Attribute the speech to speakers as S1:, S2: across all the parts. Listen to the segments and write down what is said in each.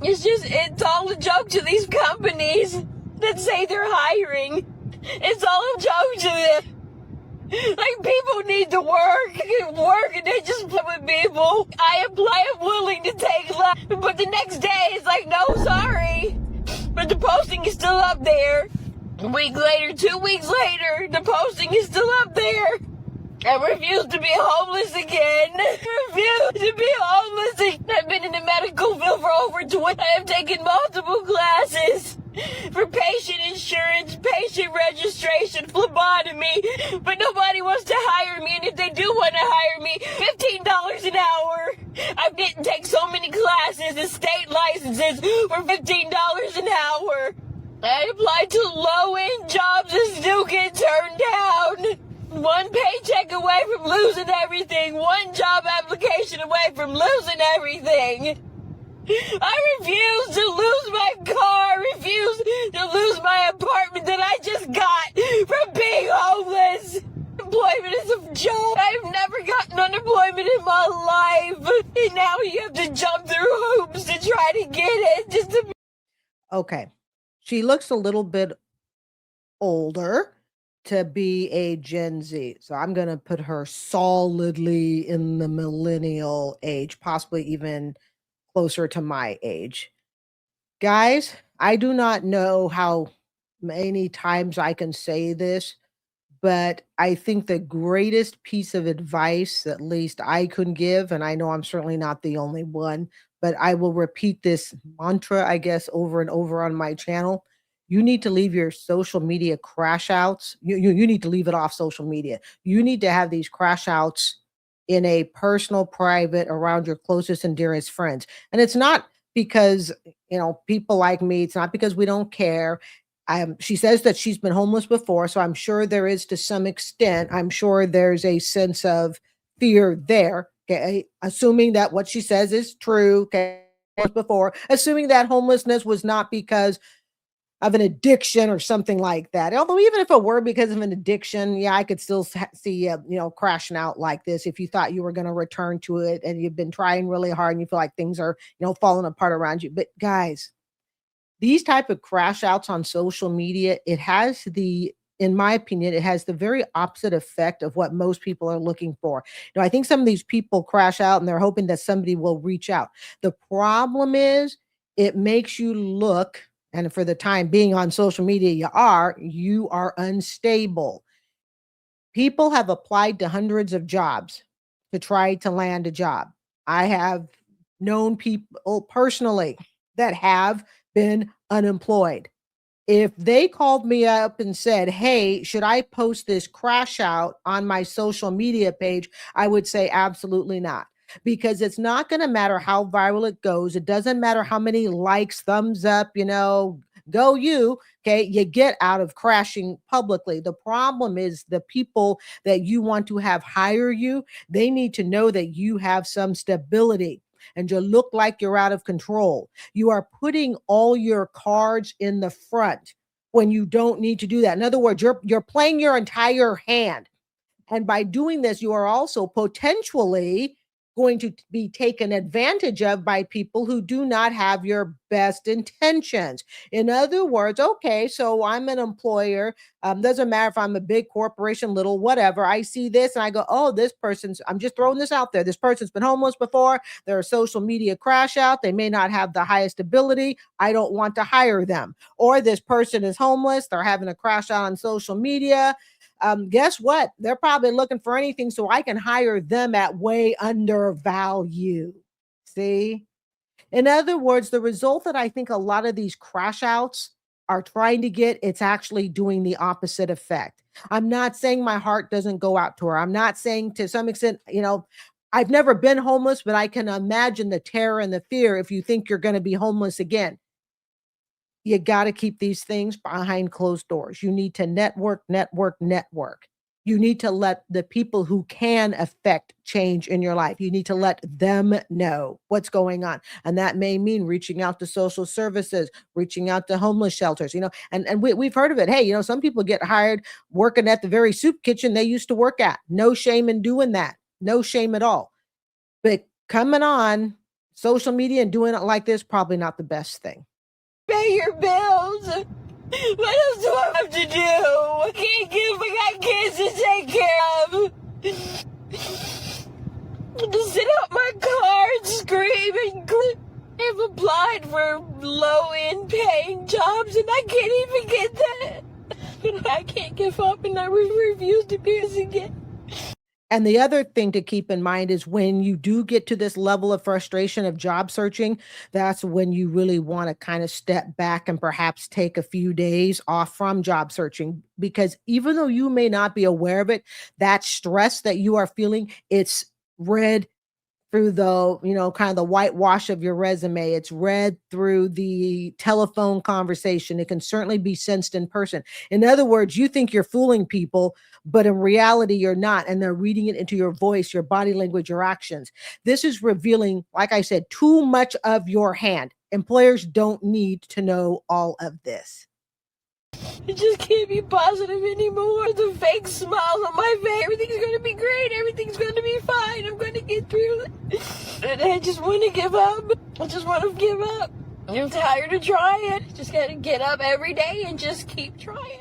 S1: It's all a joke to these companies that say they're hiring. It's all a joke to them. Like, people need to work, and they just play with people. I apply, I'm willing to take less, but the next day it's like, no, sorry. But the posting is still up there. A week later, 2 weeks later, the posting is still up there. I refuse to be homeless again. I refuse to be homeless. I've been in the medical field for over 20. I have taken multiple classes for patient insurance, patient registration, phlebotomy, but nobody wants to hire me. And if they do want to hire me, $15 an hour. I didn't take so many classes and state licenses for $15 an hour. I applied to low-end jobs and still get turned down. One paycheck away from losing everything. One job application away from losing everything. I refuse to lose my car. I refuse to lose my apartment that I just got from being homeless. Unemployment is a joke. I've never gotten unemployment in my life. And now you have to jump through hoops to try to get it. Just to...
S2: Okay. She looks a little bit older to be a Gen Z. So I'm going to put her solidly in the millennial age, possibly even closer to my age. Guys, I do not know how many times I can say this, but I think the greatest piece of advice, at least I could give, and I know I'm certainly not the only one, but I will repeat this mantra, I guess, over and over on my channel. You need to leave your social media crash outs. You need to leave it off social media. You need to have these crash outs in a personal, private, around your closest and dearest friends. And it's not because, people like me, it's not because we don't care. She says that she's been homeless before, so I'm sure there is to some extent. I'm sure there's a sense of fear there. Okay, assuming that what she says is true. Okay, before, assuming that homelessness was not because of an addiction or something like that. Although even if it were because of an addiction, yeah, I could still see crashing out like this if you thought you were going to return to it and you've been trying really hard and you feel like things are falling apart around you. But guys, these type of crash outs on social media, in my opinion, it has the very opposite effect of what most people are looking for. I think some of these people crash out and they're hoping that somebody will reach out. The problem is it makes you look, and for the time being on social media, you are unstable. People have applied to hundreds of jobs to try to land a job. I have known people personally that have been unemployed. If they called me up and said, hey, should I post this crash out on my social media page? I would say absolutely not, because it's not going to matter how viral it goes. It doesn't matter how many likes, thumbs up, go you. Okay. You get out of crashing publicly. The problem is the people that you want to have hire you, they need to know that you have some stability and you look like you're out of control. You are putting all your cards in the front when you don't need to do that. In other words, you're playing your entire hand. And by doing this, you are also potentially going to be taken advantage of by people who do not have your best intentions. In other words, okay, so I'm an employer. Doesn't matter if I'm a big corporation, little, whatever. I see this and I go, oh, I'm just throwing this out there. This person's been homeless before. They're a social media crash out. They may not have the highest ability. I don't want to hire them. Or this person is homeless. They're having a crash out on social media. Guess what? They're probably looking for anything so I can hire them at way under value. See? In other words, the result that I think a lot of these crash outs are trying to get, it's actually doing the opposite effect. I'm not saying my heart doesn't go out to her. I'm not saying, to some extent, I've never been homeless, but I can imagine the terror and the fear if you think you're going to be homeless again. You got to keep these things behind closed doors. You need to network. You need to let the people who can affect change in your life, you need to let them know what's going on. And that may mean reaching out to social services, reaching out to homeless shelters, and we've heard of it. Hey, some people get hired working at the very soup kitchen they used to work at. No shame in doing that. No shame at all. But coming on social media and doing it like this, probably not the best thing.
S1: Pay your bills. What else do I have to do? I can't give. I got kids to take care of. To sit out my car and scream and I've applied for low-end paying jobs and I can't even get that. I can't give up and I refuse to do this again.
S2: And the other thing to keep in mind is when you do get to this level of frustration of job searching, that's when you really want to kind of step back and perhaps take a few days off from job searching. Because even though you may not be aware of it, that stress that you are feeling, it's red through the, kind of the whitewash of your resume. It's read through the telephone conversation. It can certainly be sensed in person. In other words, you think you're fooling people, but in reality, you're not. And they're reading it into your voice, your body language, your actions. This is revealing, like I said, too much of your hand. Employers don't need to know all of this.
S1: I just can't be positive anymore. The fake smiles on my face. Everything's going to be great. Everything's going to be fine. I'm going to get through it. And I just want to give up. I just want to give up. I'm tired of trying. Just got to get up every day and just keep trying.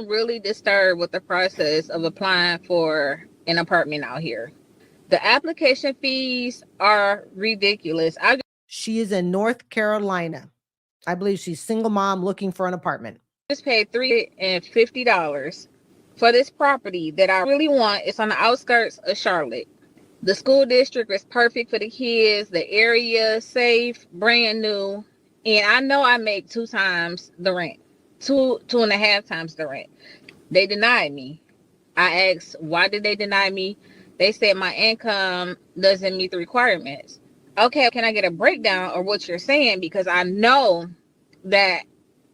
S3: Really disturbed with the process of applying for an apartment out here. The application fees are ridiculous.
S2: She is in North Carolina. I believe she's single mom looking for an apartment.
S3: Just paid $350 for this property that I really want. It's on the outskirts of Charlotte. The school district is perfect for the kids. The area safe, brand new. And I know I make 2 times the rent. 2.5 times the rent. They denied me. I asked, why did they deny me? They said my income doesn't meet the requirements. Okay, can I get a breakdown of what you're saying? Because I know that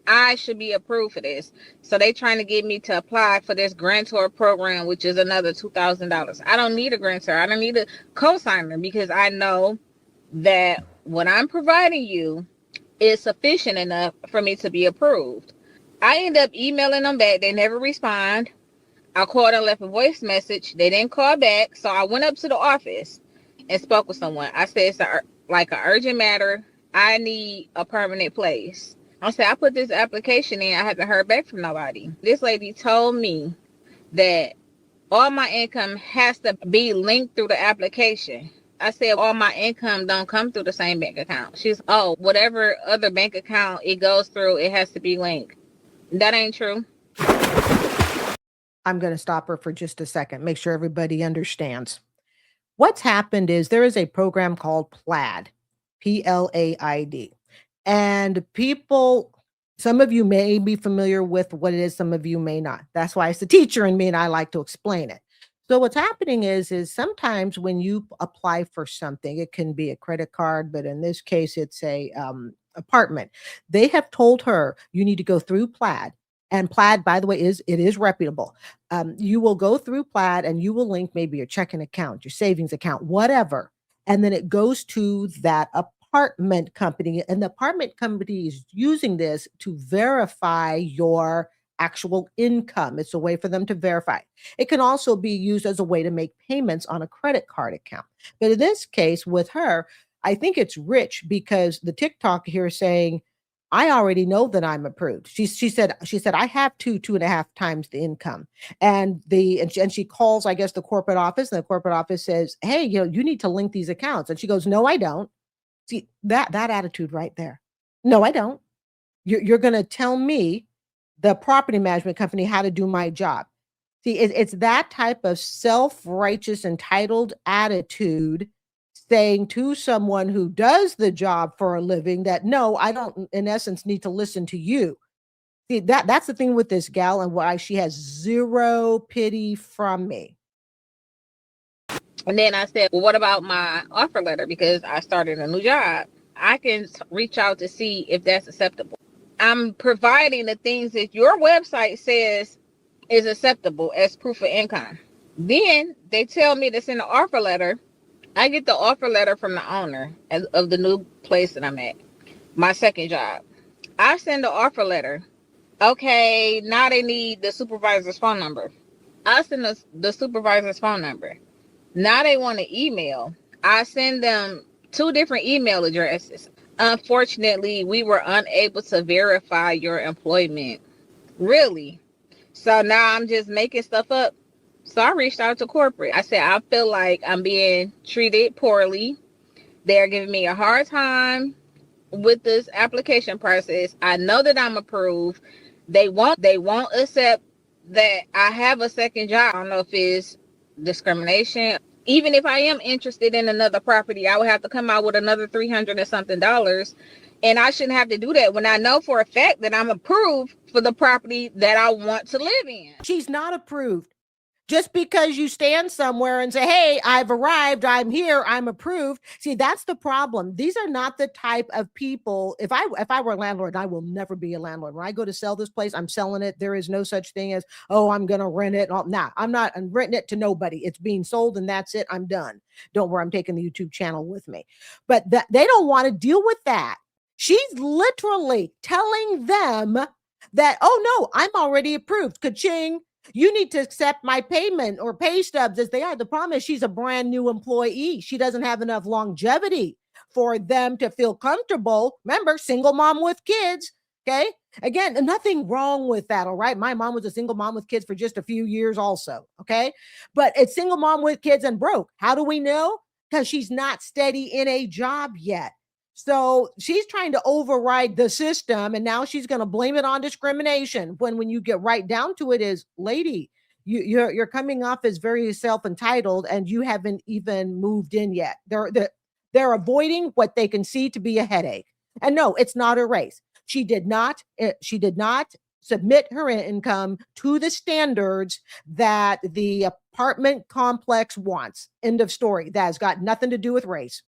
S3: I should be approved for this. So they trying to get me to apply for this grantor program, which is another $2,000. I don't need a grantor. I don't need a cosigner because I know that what I'm providing you is sufficient enough for me to be approved. I end up emailing them back. They never respond. I called and left a voice message. They didn't call back. So I went up to the office and spoke with someone. I said, it's like an urgent matter. I need a permanent place. I said, I put this application in. I haven't heard back from nobody. This lady told me that all my income has to be linked through the application. I said, all my income don't come through the same bank account. She's, whatever other bank account it goes through, it has to be linked. That ain't true.
S2: I'm going to stop her for just a second, make sure everybody understands. What's happened is there is a program called PLAID, P-L-A-I-D. And people, some of you may be familiar with what it is, some of you may not. That's why it's the teacher in me and I like to explain it. So what's happening is sometimes when you apply for something, it can be a credit card, but in this case, it's a apartment. They have told her you need to go through PLAID. And PLAID, by the way, it is reputable. You will go through PLAID and you will link maybe your checking account, your savings account, whatever. And then it goes to that apartment company. And the apartment company is using this to verify your actual income. It's a way for them to verify. It can also be used as a way to make payments on a credit card account. But in this case, with her, I think it's rich because the TikTok here is saying, I already know that I'm approved. She said, I have 2.5 times the income. And she calls, I guess, the corporate office, and the corporate office says, hey, you need to link these accounts. And she goes, no, I don't. See that attitude right there. No, I don't. You're going to tell me the property management company how to do my job. See, it's that type of self-righteous, entitled attitude saying to someone who does the job for a living that, no, I don't, in essence, need to listen to you. See, that's the thing with this gal and why she has zero pity from me.
S3: And then I said, well, what about my offer letter? Because I started a new job. I can reach out to see if that's acceptable. I'm providing the things that your website says is acceptable as proof of income. Then they tell me to send an offer letter. I get the offer letter from the owner of the new place that I'm at, my second job. I send the offer letter. Okay, now they need the supervisor's phone number. I send the supervisor's phone number. Now they want an email. I send them 2 different email addresses. Unfortunately, we were unable to verify your employment. Really? So now I'm just making stuff up. So I reached out to corporate. I said, I feel like I'm being treated poorly. They're giving me a hard time with this application process. I know that I'm approved. They won't accept that I have a second job. I don't know if it's discrimination. Even if I am interested in another property, I would have to come out with another $300 and something. And I shouldn't have to do that when I know for a fact that I'm approved for the property that I want to live in.
S2: She's not approved. Just because you stand somewhere and say, hey, I've arrived, I'm here, I'm approved. See, that's the problem. These are not the type of people. If I were a landlord, I will never be a landlord. When I go to sell this place, I'm selling it. There is no such thing as, oh, I'm going to rent it. Nah, I'm renting it to nobody. It's being sold and that's it. I'm done. Don't worry, I'm taking the YouTube channel with me. But they don't want to deal with that. She's literally telling them that, oh no, I'm already approved. Ka-ching. You need to accept my payment or pay stubs as they are. The problem is she's a brand new employee. She doesn't have enough longevity for them to feel comfortable. Remember, single mom with kids. Okay. Again, nothing wrong with that. All right. My mom was a single mom with kids for just a few years also. Okay. But it's single mom with kids and broke. How do we know? Because she's not steady in a job yet. So she's trying to override the system, and now she's going to blame it on discrimination. When you get right down to it, is lady, you're coming off as very self-entitled, and you haven't even moved in yet. They're avoiding what they can see to be a headache. And no, it's not a race. She did not submit her income to the standards that the apartment complex wants. End of story. That has got nothing to do with race.